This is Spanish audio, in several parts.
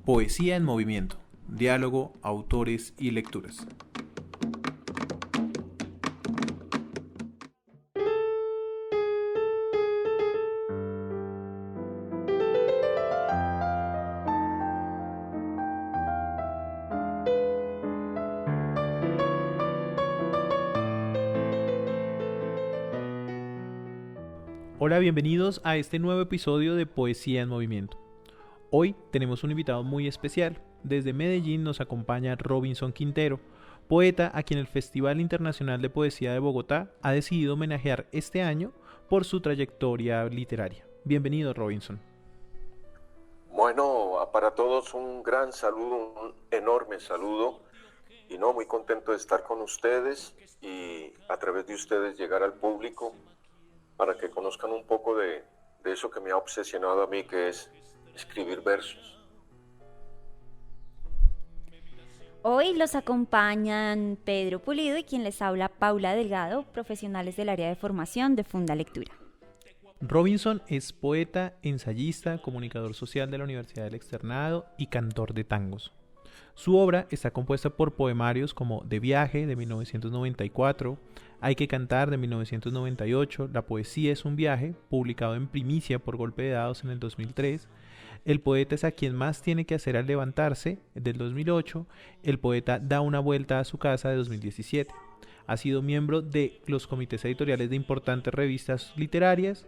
Poesía en movimiento, diálogo, autores y lecturas. Hola, bienvenidos a este nuevo episodio de Poesía en Movimiento. Hoy tenemos un invitado muy especial. Desde Medellín nos acompaña Robinson Quintero, poeta a quien el Festival Internacional de Poesía de Bogotá ha decidido homenajear este año por su trayectoria literaria. Bienvenido, Robinson. Bueno, para todos un gran saludo, un enorme saludo y muy contento de estar con ustedes y a través de ustedes llegar al público para que conozcan un poco de eso que me ha obsesionado a mí, que es escribir versos. Hoy los acompañan Pedro Pulido y quien les habla Paula Delgado, profesionales del área de formación de Funda Lectura. Robinson es poeta, ensayista, comunicador social de la Universidad del Externado y cantor de tangos. Su obra está compuesta por poemarios como De viaje, de 1994, Hay que cantar, de 1998, La poesía es un viaje, publicado en primicia por Golpe de Dados en el 2003, El poeta es a quien más tiene que hacer al levantarse, del 2008, El poeta da una vuelta a su casa, de 2017. Ha sido miembro de los comités editoriales de importantes revistas literarias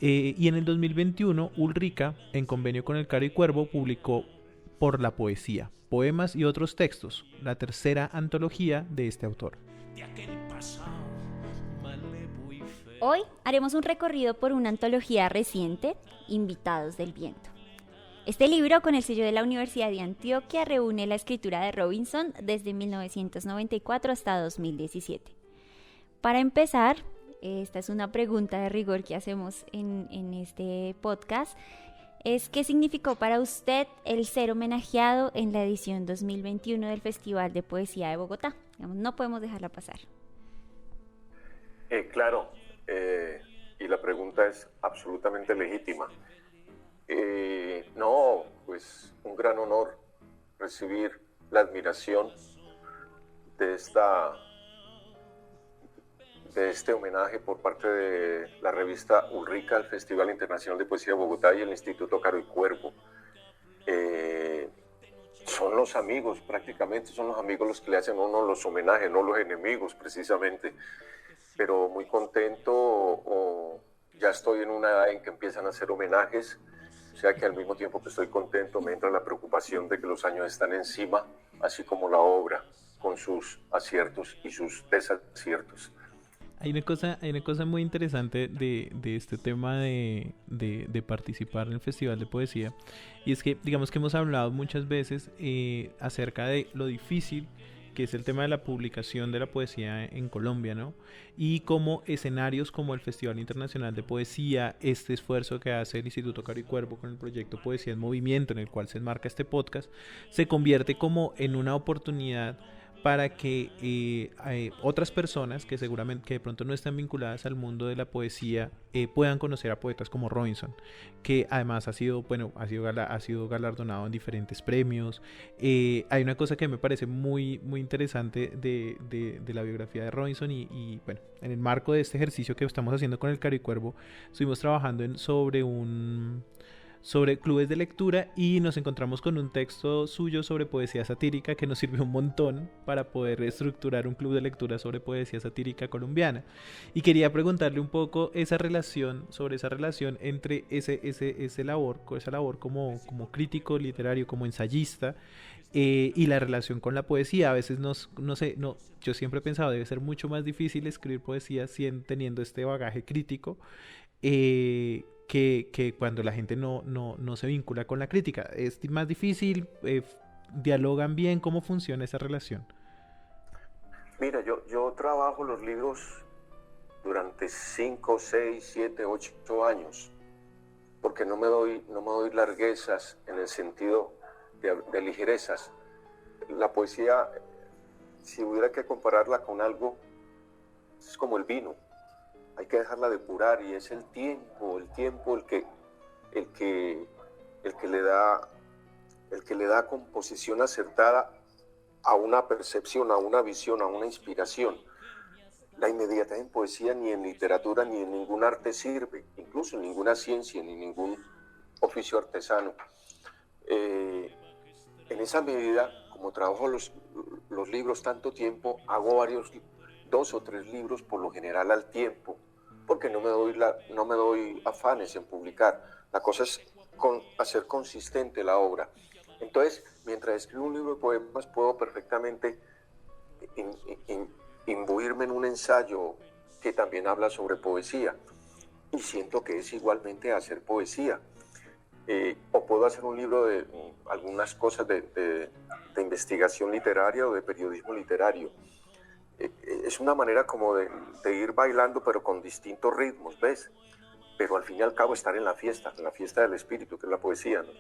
y en el 2021 Ulrica, en convenio con el Caro y Cuervo, publicó Por la poesía, poemas y otros textos, la tercera antología de este autor. Hoy haremos un recorrido por una antología reciente, Invitados del Viento. Este libro, con el sello de la Universidad de Antioquia, reúne la escritura de Robinson desde 1994 hasta 2017. Para empezar, esta es una pregunta de rigor que hacemos en este podcast, es ¿qué significó para usted el ser homenajeado en la edición 2021 del Festival de Poesía de Bogotá? No podemos dejarla pasar. Claro, y la pregunta es absolutamente legítima. Pues un gran honor recibir la admiración de este homenaje por parte de la revista Ulrica, el Festival Internacional de Poesía de Bogotá y el Instituto Caro y Cuervo. Son los amigos, prácticamente son los amigos los que le hacen a uno los homenajes, no los enemigos precisamente. Pero muy contento, ya estoy en una edad en que empiezan a hacer homenajes, o sea que al mismo tiempo que estoy contento me entra la preocupación de que los años están encima, así como la obra, con sus aciertos y sus desaciertos. Hay una cosa muy interesante de este tema de participar en el Festival de Poesía, y es que digamos que hemos hablado muchas veces acerca de lo difícil que es el tema de la publicación de la poesía en Colombia, ¿no? Y como escenarios como el Festival Internacional de Poesía, este esfuerzo que hace el Instituto Caro y Cuervo con el proyecto Poesía en Movimiento, en el cual se enmarca este podcast, se convierte como en una oportunidad para que otras personas que seguramente que de pronto no están vinculadas al mundo de la poesía puedan conocer a poetas como Robinson, que además ha sido galardonado en diferentes premios. Hay una cosa que me parece muy muy interesante de la biografía de Robinson y bueno, en el marco de este ejercicio que estamos haciendo con el Caro y Cuervo, estuvimos trabajando sobre clubes de lectura y nos encontramos con un texto suyo sobre poesía satírica que nos sirvió un montón para poder estructurar un club de lectura sobre poesía satírica colombiana. Y quería preguntarle un poco esa relación entre esa labor como crítico literario, como ensayista, y la relación con la poesía. A veces yo siempre he pensado debe ser mucho más difícil escribir poesía teniendo este bagaje crítico, que cuando la gente no se vincula con la crítica. Es más difícil, dialogan bien, ¿cómo funciona esa relación? Mira, yo trabajo los libros durante 5, 6, 7, 8 años, porque no me doy larguezas en el sentido de ligerezas. La poesía, si hubiera que compararla con algo, es como el vino. Hay que dejarla depurar y es el tiempo el que le da el que le da composición acertada a una percepción, a una visión, a una inspiración. La inmediatez en poesía ni en literatura ni en ningún arte sirve, incluso en ninguna ciencia ni ningún oficio artesano. En esa medida, como trabajo los libros tanto tiempo, hago varios, 2 o 3 libros por lo general al tiempo, porque no me doy afanes en publicar. La cosa es hacer consistente la obra. Entonces, mientras escribo un libro de poemas, puedo perfectamente imbuirme en un ensayo que también habla sobre poesía, y siento que es igualmente hacer poesía. O puedo hacer un libro de algunas cosas de investigación literaria o de periodismo literario. Es una manera como de ir bailando, pero con distintos ritmos, ¿ves? Pero al fin y al cabo estar en la fiesta del espíritu, que es la poesía, ¿no?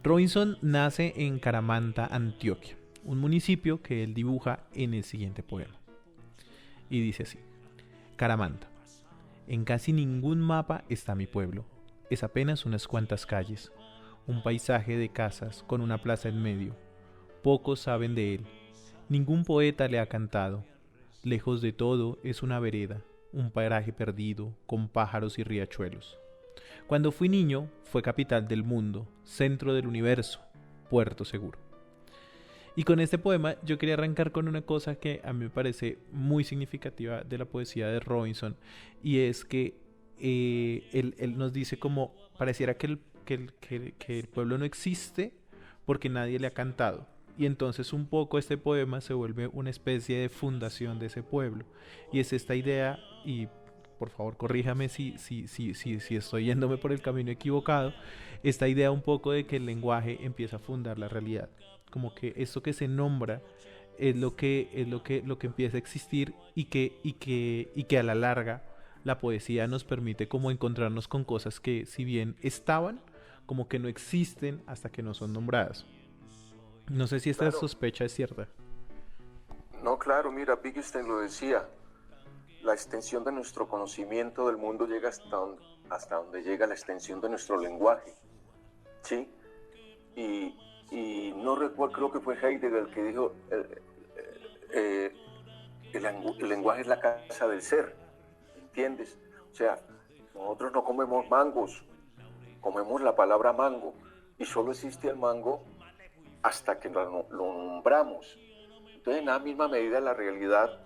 Robinson nace en Caramanta, Antioquia, un municipio que él dibuja en el siguiente poema. Y dice así: Caramanta. En casi ningún mapa está mi pueblo. Es apenas unas cuantas calles, un paisaje de casas con una plaza en medio. Pocos saben de él. Ningún poeta le ha cantado. Lejos de todo es una vereda, un paraje perdido, con pájaros y riachuelos. Cuando fui niño, fue capital del mundo, centro del universo, puerto seguro. Y con este poema yo quería arrancar con una cosa que a mí me parece muy significativa de la poesía de Robinson, y es que él nos dice como pareciera que el pueblo no existe porque nadie le ha cantado. Y entonces un poco este poema se vuelve una especie de fundación de ese pueblo. Y es esta idea, y por favor corríjame si estoy yéndome por el camino equivocado, esta idea un poco de que el lenguaje empieza a fundar la realidad. Como que esto que se nombra es lo que empieza a existir, y que a la larga la poesía nos permite como encontrarnos con cosas que, si bien estaban, como que no existen hasta que no son nombradas. No sé si esta sospecha es cierta. No, claro, mira, Wittgenstein lo decía, la extensión de nuestro conocimiento del mundo llega hasta donde llega la extensión de nuestro lenguaje, ¿sí? Y no recuerdo, creo que fue Heidegger el que dijo, el lenguaje es la casa del ser, ¿entiendes? O sea, nosotros no comemos mangos, comemos la palabra mango, y solo existe el mango hasta que lo nombramos. Entonces, en la misma medida, la realidad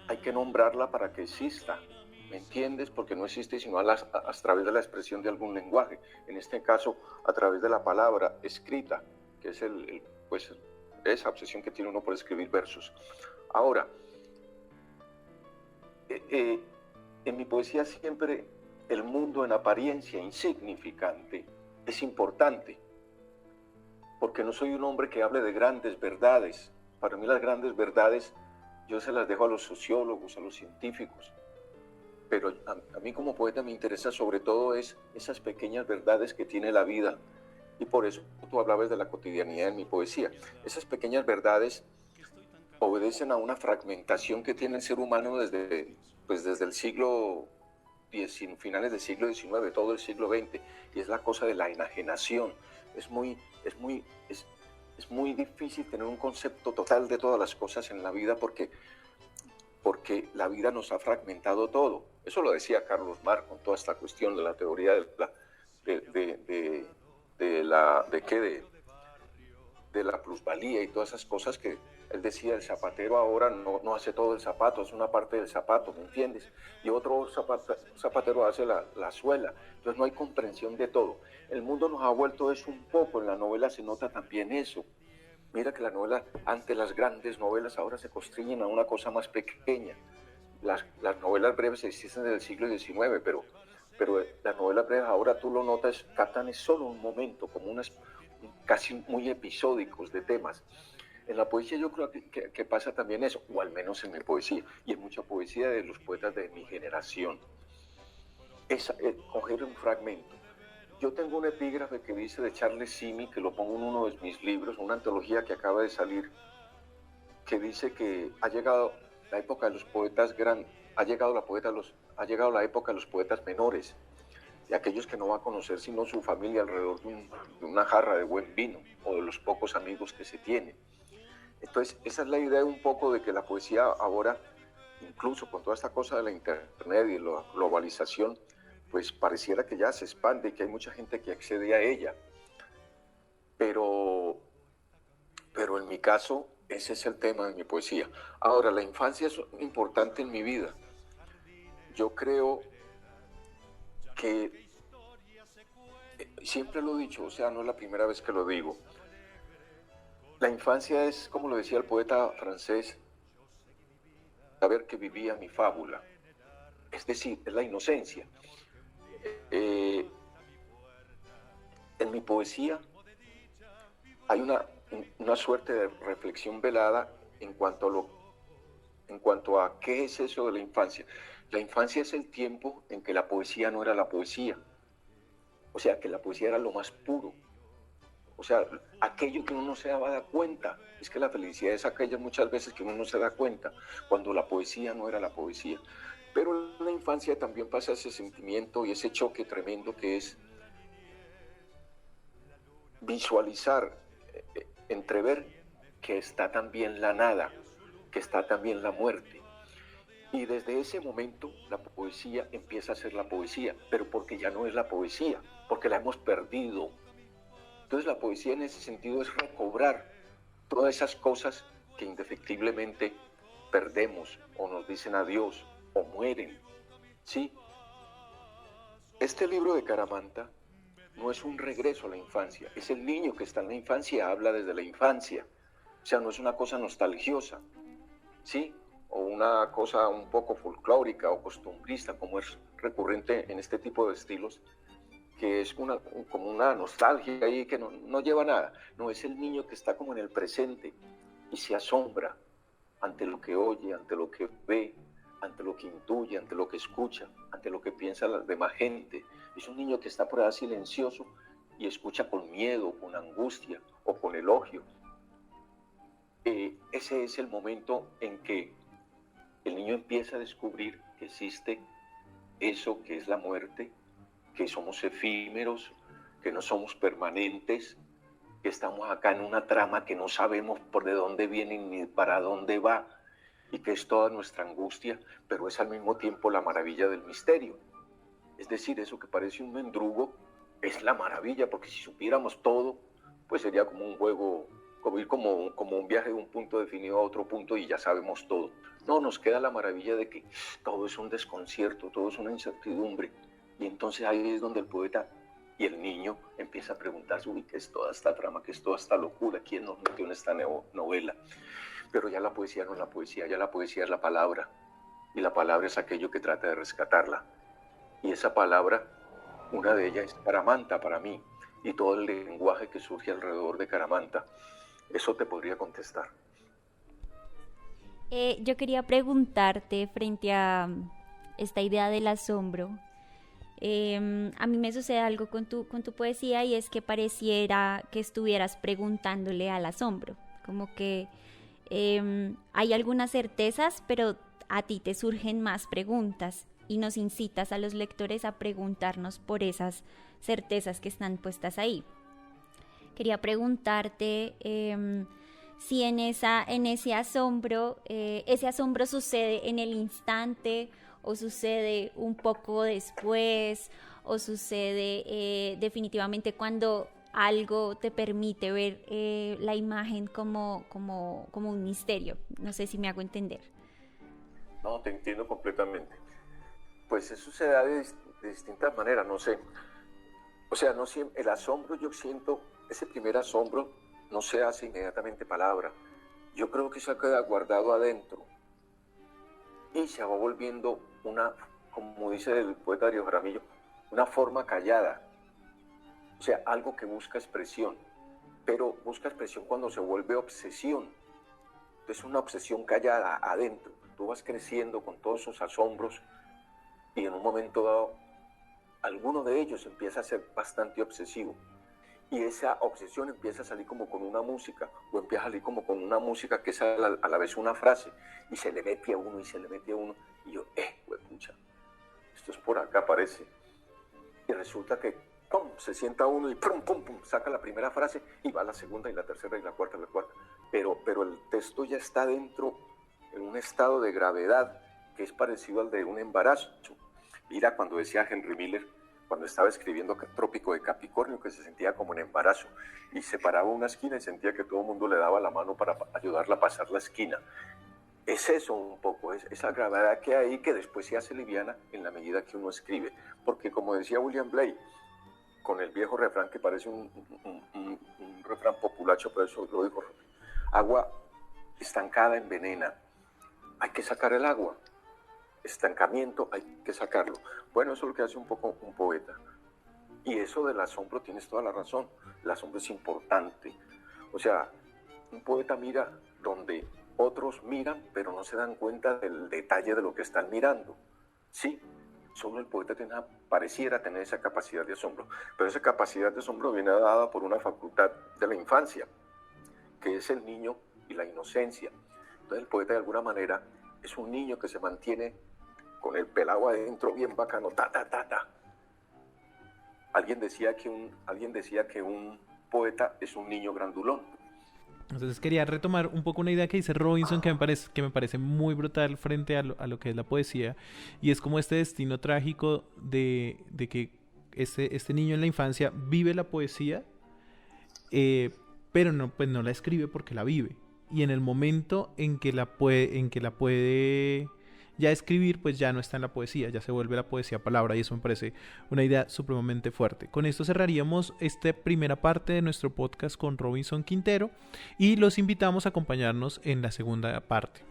hay que nombrarla para que exista, ¿me entiendes? Porque no existe sino a través de la expresión de algún lenguaje, en este caso a través de la palabra escrita, que es pues, esa obsesión que tiene uno por escribir versos. Ahora, en mi poesía siempre el mundo en apariencia insignificante es importante, porque no soy un hombre que hable de grandes verdades. Para mí las grandes verdades yo se las dejo a los sociólogos, a los científicos, pero a mí como poeta me interesa sobre todo esas pequeñas verdades que tiene la vida, y por eso tú hablabas de la cotidianidad en mi poesía. Esas pequeñas verdades obedecen a una fragmentación que tiene el ser humano desde el siglo XIX, finales del siglo XIX, todo el siglo XX, y es la cosa de la enajenación. Es muy difícil tener un concepto total de todas las cosas en la vida porque la vida nos ha fragmentado todo. Eso lo decía Carlos Marx con toda esta cuestión de la teoría de la plusvalía y todas esas cosas que él decía. El zapatero ahora no hace todo el zapato, es una parte del zapato, ¿me entiendes? Y otro zapatero hace la suela. Entonces no hay comprensión de todo. El mundo nos ha vuelto eso un poco, en la novela se nota también eso. Mira que la novela, antes las grandes novelas ahora se constriñen a una cosa más pequeña. Las novelas breves existen desde el siglo XIX, pero las novelas breves ahora tú lo notas, captan es solo un momento, como casi muy episódicos de temas. En la poesía yo creo que pasa también eso, o al menos en mi poesía, y en mucha poesía de los poetas de mi generación. Coger un fragmento. Yo tengo un epígrafe que dice de Charles Simi, que lo pongo en uno de mis libros, una antología que acaba de salir, que dice que ha llegado la época de los poetas grandes, ha llegado la época de los poetas menores. y aquellos que no va a conocer sino su familia alrededor de una jarra de buen vino o de los pocos amigos que se tiene. Entonces, esa es la idea un poco de que la poesía ahora, incluso con toda esta cosa de la internet y la globalización, pues pareciera que ya se expande y que hay mucha gente que accede a ella. Pero en mi caso, ese es el tema de mi poesía. Ahora, la infancia es importante en mi vida. Yo creo que, siempre lo he dicho, o sea, no es la primera vez que lo digo, la infancia es, como lo decía el poeta francés, saber que vivía mi fábula, es decir, es la inocencia. En mi poesía hay una suerte de reflexión velada en cuanto a qué es eso de la infancia. La infancia es el tiempo en que la poesía no era la poesía, o sea, que la poesía era lo más puro. O sea, aquello que uno no se daba cuenta. Es que la felicidad es aquella muchas veces que uno no se da cuenta, cuando la poesía no era la poesía. Pero en la infancia también pasa ese sentimiento y ese choque tremendo que es visualizar, entrever que está también la nada, que está también la muerte. Y desde ese momento la poesía empieza a ser la poesía, pero porque ya no es la poesía, porque la hemos perdido. Entonces la poesía en ese sentido es recobrar todas esas cosas que indefectiblemente perdemos o nos dicen adiós o mueren. ¿Sí? Este libro de Caramanta no es un regreso a la infancia, es el niño que está en la infancia, habla desde la infancia. O sea, no es una cosa nostalgiosa, ¿sí? O una cosa un poco folclórica o costumbrista, como es recurrente en este tipo de estilos, que es como una nostalgia ahí que no lleva nada. No, es el niño que está como en el presente y se asombra ante lo que oye, ante lo que ve, ante lo que intuye, ante lo que escucha, ante lo que piensa la demás gente. Es un niño que está por ahí silencioso y escucha con miedo, con angustia o con elogio. Ese es el momento en que el niño empieza a descubrir que existe eso que es la muerte, que somos efímeros, que no somos permanentes, que estamos acá en una trama que no sabemos por de dónde viene ni para dónde va, y que es toda nuestra angustia, pero es al mismo tiempo la maravilla del misterio. Es decir, eso que parece un mendrugo es la maravilla, porque si supiéramos todo, pues sería como un juego, como ir como un viaje de un punto definido a otro punto y ya sabemos todo. No, nos queda la maravilla de que todo es un desconcierto, todo es una incertidumbre. Y entonces ahí es donde el poeta y el niño empieza a preguntarse, uy, ¿qué es toda esta trama? ¿Qué es toda esta locura? ¿Quién nos metió en esta novela? Pero ya la poesía no es la poesía, ya la poesía es la palabra. Y la palabra es aquello que trata de rescatarla. Y esa palabra, una de ellas es Caramanta para mí. Y todo el lenguaje que surge alrededor de Caramanta. Eso te podría contestar. Yo quería preguntarte frente a esta idea del asombro. A mí me sucede algo con tu poesía y es que pareciera que estuvieras preguntándole al asombro, como que hay algunas certezas, pero a ti te surgen más preguntas y nos incitas a los lectores a preguntarnos por esas certezas que están puestas ahí. Quería preguntarte si en ese asombro sucede en el instante, o sucede un poco después, o sucede definitivamente cuando algo te permite ver la imagen como un misterio. No sé si me hago entender. No, te entiendo completamente. Pues eso se da de distintas maneras, no sé. O sea, no siempre, el asombro, yo siento, ese primer asombro no se hace inmediatamente palabra. Yo creo que se queda guardado adentro y se va volviendo como dice el poeta Darío Jaramillo, una forma callada. O sea, algo que busca expresión, pero busca expresión cuando se vuelve obsesión. Entonces, una obsesión callada adentro. Tú vas creciendo con todos esos asombros y en un momento dado, alguno de ellos empieza a ser bastante obsesivo. Y esa obsesión empieza a salir como con una música, o empieza a salir como con una música que es a la vez una frase, y se le mete a uno, y se le mete a uno, y yo, pucha, esto es por acá parece. y resulta que ¡pum! Se sienta uno y ¡pum! ¡Pum! ¡Pum! Saca la primera frase y va la segunda y la tercera y la cuarta. Pero el texto ya está dentro en un estado de gravedad que es parecido al de un embarazo. Mira cuando decía Henry Miller, cuando estaba escribiendo Trópico de Capricornio, que se sentía como en embarazo y se paraba una esquina y sentía que todo el mundo le daba la mano para ayudarla a pasar la esquina. Es eso un poco, es esa gravedad que hay que después se hace liviana en la medida que uno escribe. Porque como decía William Blake, con el viejo refrán que parece un refrán populacho, pero eso lo dijo, agua estancada envenena, hay que sacar el agua, estancamiento hay que sacarlo. Bueno, eso es lo que hace un poco un poeta. Y eso del asombro, tienes toda la razón, el asombro es importante. O sea, un poeta mira donde otros miran, pero no se dan cuenta del detalle de lo que están mirando. Sí, solo el poeta pareciera tener esa capacidad de asombro, pero esa capacidad de asombro viene dada por una facultad de la infancia, que es el niño y la inocencia. Entonces el poeta de alguna manera es un niño que se mantiene con el pelado adentro bien bacano, Alguien decía que un poeta es un niño grandulón. Entonces quería retomar un poco una idea que dice Robinson que me parece muy brutal frente a lo que es la poesía, y es como este destino trágico de que este niño en la infancia vive la poesía, pero no la escribe porque la vive, y en el momento en que la puede ya escribir, pues ya no está en la poesía, ya se vuelve la poesía palabra, y eso me parece una idea supremamente fuerte. Con esto cerraríamos esta primera parte de nuestro podcast con Robinson Quintero y los invitamos a acompañarnos en la segunda parte.